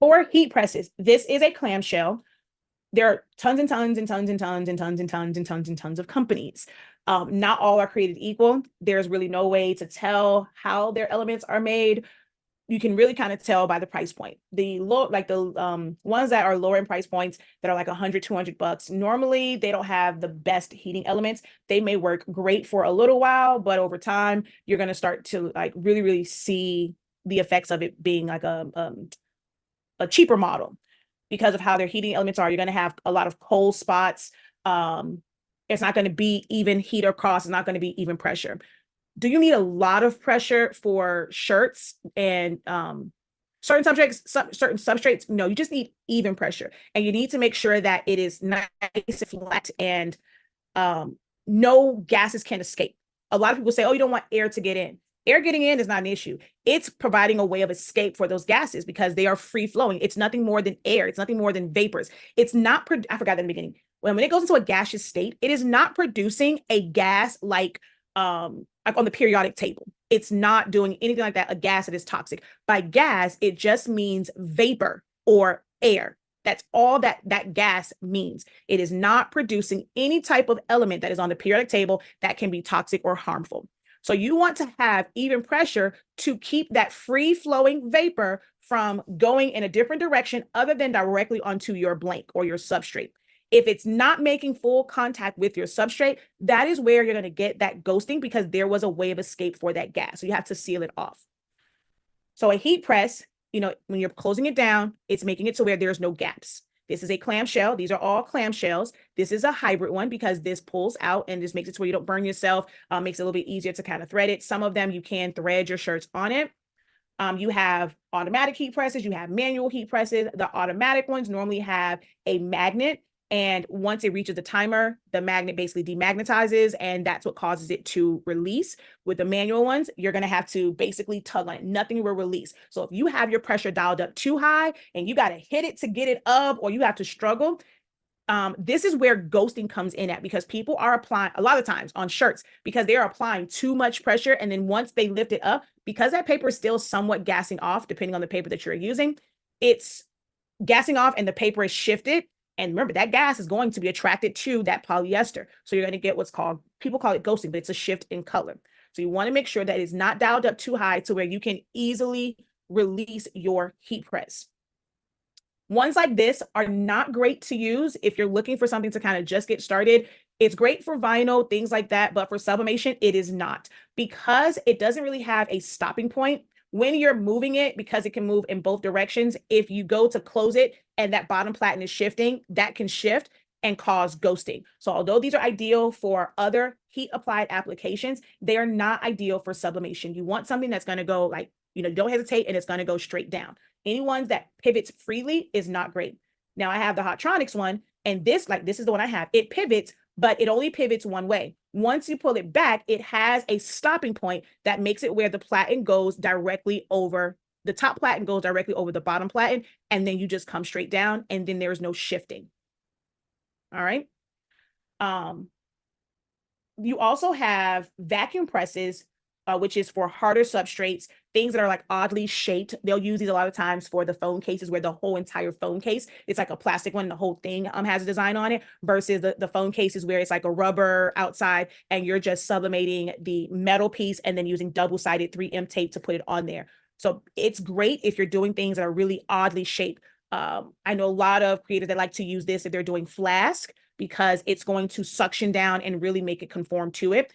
For heat presses, this is a clamshell. There are tons and tons and tons and tons and tons and tons and tons and tons of companies. Not all are created equal. There's really no way to tell how their elements are made. You can really kind of tell by the price point. The low, like the ones that are lower in price points that are like 100, 200 bucks, normally they don't have the best heating elements. They may work great for a little while, but over time, you're going to start to like really, really see the effects of it being like a cheaper model because of how their heating elements are. You're going to have a lot of cold spots. It's not going to be even heat across. It's not going to be even pressure. Do you need a lot of pressure for shirts and certain subjects, certain substrates? No, you just need even pressure, and you need to make sure that it is nice and flat and no gases can escape. A lot of people say, "Oh, you don't want air to get in." Air getting in is not an issue. It's providing a way of escape for those gases because they are free flowing. It's nothing more than air. It's nothing more than vapors. It's not, I forgot that in the beginning. When it goes into a gaseous state, it is not producing a gas like on the periodic table. It's not doing anything like that, a gas that is toxic. By gas, it just means vapor or air. That's all that gas means. It is not producing any type of element that is on the periodic table that can be toxic or harmful. So you want to have even pressure to keep that free flowing vapor from going in a different direction other than directly onto your blank or your substrate. If it's not making full contact with your substrate, that is where you're going to get that ghosting because there was a way of escape for that gas. So you have to seal it off. So a heat press, when you're closing it down, it's making it to where there's no gaps. This is a clamshell. These are all clamshells. This is a hybrid one because this pulls out and this makes it to where you don't burn yourself, makes it a little bit easier to kind of thread it. Some of them you can thread your shirts on it. You have automatic heat presses, you have manual heat presses. The automatic ones normally have a magnet, and once it reaches the timer, the magnet basically demagnetizes, and that's what causes it to release. With the manual ones, you're going to have to basically tug on it. Nothing will release. So if you have your pressure dialed up too high and you got to hit it to get it up, or you have to struggle, this is where ghosting comes in at, because people are applying a lot of times on shirts because they are applying too much pressure. And then once they lift it up, because that paper is still somewhat gassing off, depending on the paper that you're using, it's gassing off and the paper is shifted. And remember, that gas is going to be attracted to that polyester. So you're going to get what's called, people call it ghosting, but it's a shift in color. So you want to make sure that it's not dialed up too high to where you can easily release your heat press. Ones like this are not great to use if you're looking for something to kind of just get started. It's great for vinyl, things like that, but for sublimation, it is not, because it doesn't really have a stopping point. When you're moving it, because it can move in both directions, if you go to close it and that bottom platen is shifting, that can shift and cause ghosting. So although these are ideal for other heat applied applications, they are not ideal for sublimation. You want something that's going to go like, don't hesitate, and it's going to go straight down. Any ones that pivots freely is not great. Now I have the Hotronix one, and this is the one I have. It pivots, but it only pivots one way. Once you pull it back, it has a stopping point that makes it where the platen goes directly over, the top platen goes directly over the bottom platen, and then you just come straight down, and then there's no shifting. All right. You also have vacuum presses, which is for harder substrates, things that are like oddly shaped. They'll use these a lot of times for the phone cases where the whole entire phone case, it's like a plastic one, the whole thing has a design on it, versus the phone cases where it's like a rubber outside and you're just sublimating the metal piece and then using double-sided 3M tape to put it on there. So it's great if you're doing things that are really oddly shaped. I know a lot of creators that like to use this if they're doing flask, because it's going to suction down and really make it conform to it.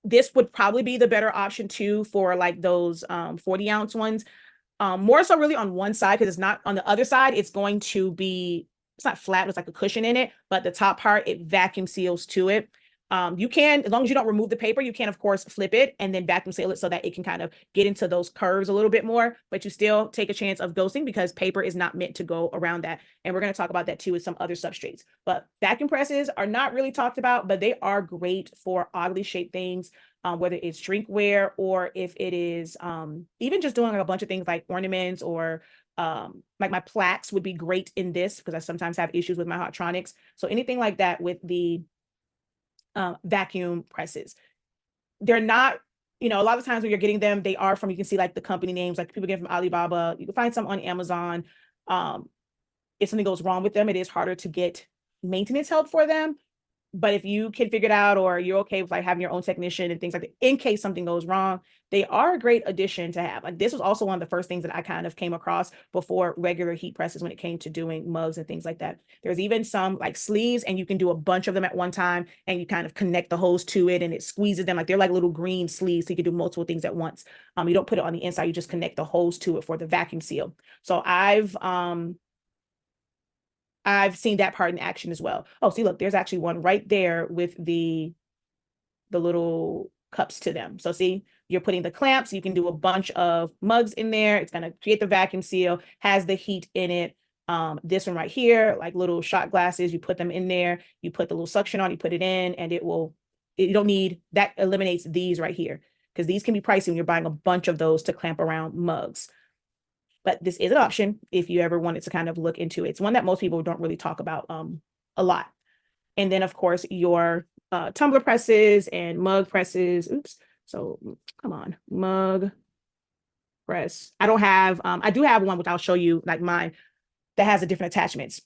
This would probably be the better option too for like those 40-ounce ones. More so really on one side, because it's not on the other side. It's going to be, it's not flat, it's like a cushion in it, but the top part, it vacuum seals to it. You can, as long as you don't remove the paper, you can of course flip it and then vacuum seal it so that it can kind of get into those curves a little bit more, but you still take a chance of ghosting because paper is not meant to go around that. And we're going to talk about that too with some other substrates. But vacuum presses are not really talked about, but they are great for oddly shaped things, whether it's drinkware or if it is even just doing like a bunch of things like ornaments or like my plaques would be great in this, because I sometimes have issues with my Hotronix. So anything like that with the vacuum presses. They're not you know, a lot of times when you're getting them, they are from, you can see like the company names, like people get from Alibaba. You can find some on Amazon. If something goes wrong with them, it is harder to get maintenance help for them. But if you can figure it out, or you're okay with like having your own technician and things like that, in case something goes wrong, they are a great addition to have. Like this was also one of the first things that I kind of came across before regular heat presses when it came to doing mugs and things like that. There's even some like sleeves, and you can do a bunch of them at one time, and you kind of connect the hose to it and it squeezes them. Like they're like little green sleeves, so you can do multiple things at once. You don't put it on the inside, you just connect the hose to it for the vacuum seal. So I've seen that part in action as well. Oh, see, look, there's actually one right there with the little cups to them. So see, you're putting the clamps. You can do a bunch of mugs in there. It's going to create the vacuum seal, has the heat in it. This one right here, like little shot glasses, you put them in there, you put the little suction on, you put it in, and you don't need, that eliminates these right here, because these can be pricey when you're buying a bunch of those to clamp around mugs. But this is an option if you ever wanted to kind of look into it. It's one that most people don't really talk about a lot. And then, of course, your tumbler presses and mug presses. Oops. So come on, mug press. I don't have, I do have one, which I'll show you, like mine, that has the different attachments.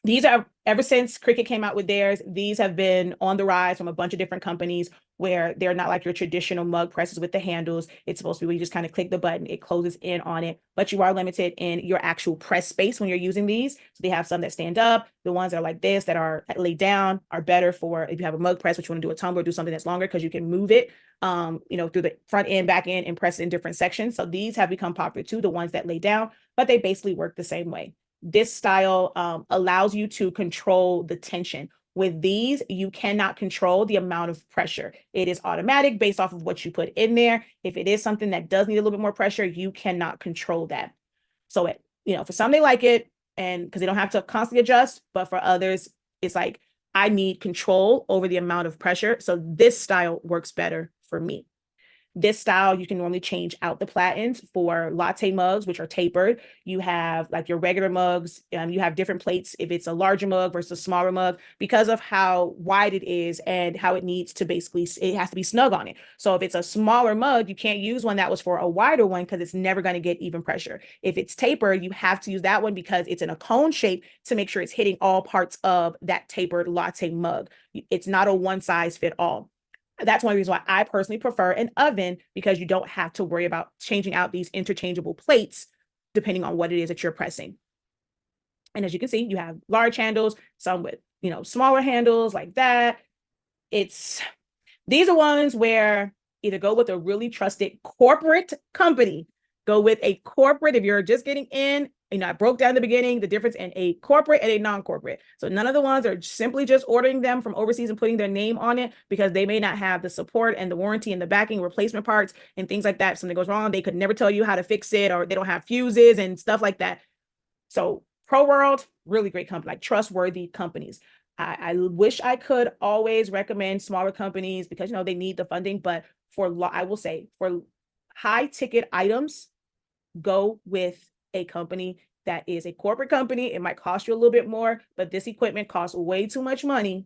These are, ever since Cricut came out with theirs, these have been on the rise from a bunch of different companies, where they're not like your traditional mug presses with the handles. It's supposed to be where you just kind of click the button, it closes in on it, but you are limited in your actual press space when you're using these. So they have some that stand up. The ones that are like this, that are laid down, are better for if you have a mug press, which you want to do a tumbler, do something that's longer, because you can move it, you know, through the front end, back end, and press it in different sections. So these have become popular too, the ones that lay down, but they basically work the same way. This style allows you to control the tension. With these, you cannot control the amount of pressure. It is automatic based off of what you put in there. If it is something that does need a little bit more pressure, you cannot control that. So it, you know, for some they like it, and because they don't have to constantly adjust, but for others, it's like, I need control over the amount of pressure. So this style works better for me. This style, you can normally change out the platens for latte mugs, which are tapered. You have like your regular mugs. You have different plates if it's a larger mug versus a smaller mug, because of how wide it is and how it needs to basically, it has to be snug on it. So if it's a smaller mug, you can't use one that was for a wider one, because it's never going to get even pressure. If it's tapered, you have to use that one because it's in a cone shape, to make sure it's hitting all parts of that tapered latte mug. It's not a one size fit all. That's one reason why I personally prefer an oven, because you don't have to worry about changing out these interchangeable plates depending on what it is that you're pressing. And as you can see, you have large handles, some with, you know, smaller handles like that. These are ones where either go with a really trusted corporate company, go with a corporate, if you're just getting in. You know, I broke down in the beginning the difference in a corporate and a non-corporate. So none of the ones are simply just ordering them from overseas and putting their name on it, because they may not have the support and the warranty and the backing, replacement parts and things like that. If something goes wrong, they could never tell you how to fix it, or they don't have fuses and stuff like that. So Pro World, really great company, like trustworthy companies. I wish I could always recommend smaller companies, because, you know, they need the funding, but I will say for high ticket items, go with a company that is a corporate company. It might cost you a little bit more, but this equipment costs way too much money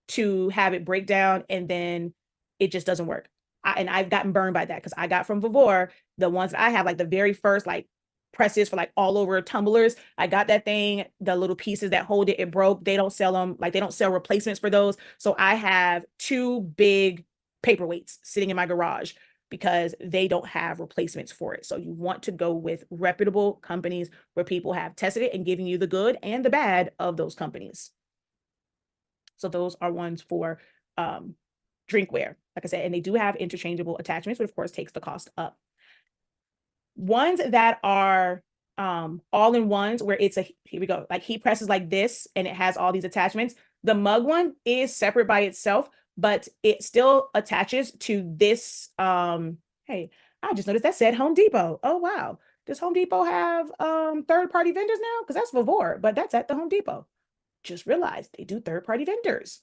to have it break down and then it just doesn't work. And I've gotten burned by that, because I got from Vivor, the ones that I have, like the very first like presses for like all over tumblers. I got that thing, the little pieces that hold it, it broke. They don't sell them, like they don't sell replacements for those. So I have two big paperweights sitting in my garage, because they don't have replacements for it. So you want to go with reputable companies where people have tested it and giving you the good and the bad of those companies. So those are ones for drinkware, like I said, and they do have interchangeable attachments, which of course takes the cost up. Ones that are all-in-ones, where it's here we go, like heat presses like this, and it has all these attachments. The mug one is separate by itself, but it still attaches to this. Hey, I just noticed that said Home Depot. Oh, wow. Does Home Depot have third-party vendors now? Because that's Vivor, but that's at the Home Depot. Just realized they do third-party vendors.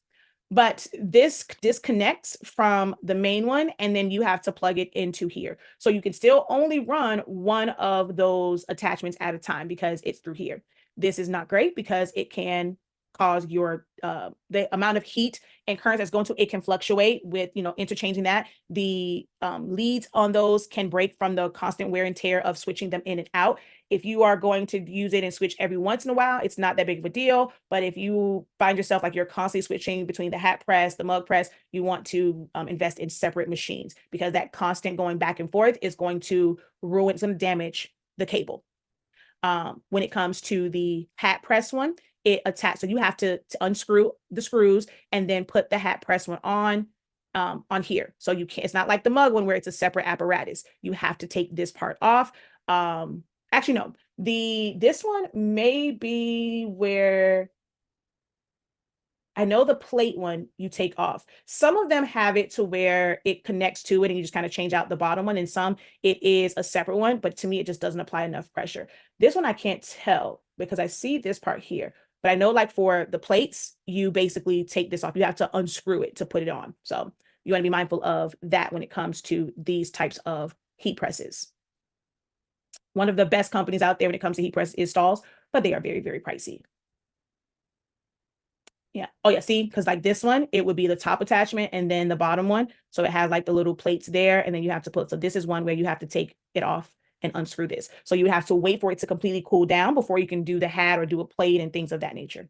But this disconnects from the main one, and then you have to plug it into here. So you can still only run one of those attachments at a time, because it's through here. This is not great, because it can cause your the amount of heat and current that's going to, it can fluctuate with, you know, interchanging that. The leads on those can break from the constant wear and tear of switching them in and out. If you are going to use it and switch every once in a while, it's not that big of a deal. But if you find yourself like you're constantly switching between the hat press, the mug press, you want to invest in separate machines, because that constant going back and forth is going to ruin, it's going to damage the cable. When it comes to the hat press one, it attached. So you have to unscrew the screws and then put the hat press one on here. So you can't, it's not like the mug one where it's a separate apparatus. You have to take this part off. Actually, no, this one may be where, I know the plate one you take off. Some of them have it to where it connects to it and you just kind of change out the bottom one. And some it is a separate one, but to me, it just doesn't apply enough pressure. This one I can't tell because I see this part here, but I know like for the plates, you basically take this off. You have to unscrew it to put it on. So you want to be mindful of that when it comes to these types of heat presses. One of the best companies out there when it comes to heat press is Stalls, but they are very, very pricey. Yeah. Oh, yeah. See, because like this one, it would be the top attachment and then the bottom one. So it has like the little plates there, and then you have to put, so this is one where you have to take it off and unscrew this. So you have to wait for it to completely cool down before you can do the hat or do a plate and things of that nature.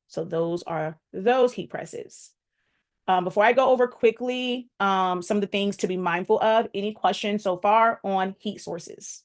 So those are those heat presses. Before I go over quickly, some of the things to be mindful of, any questions so far on heat sources?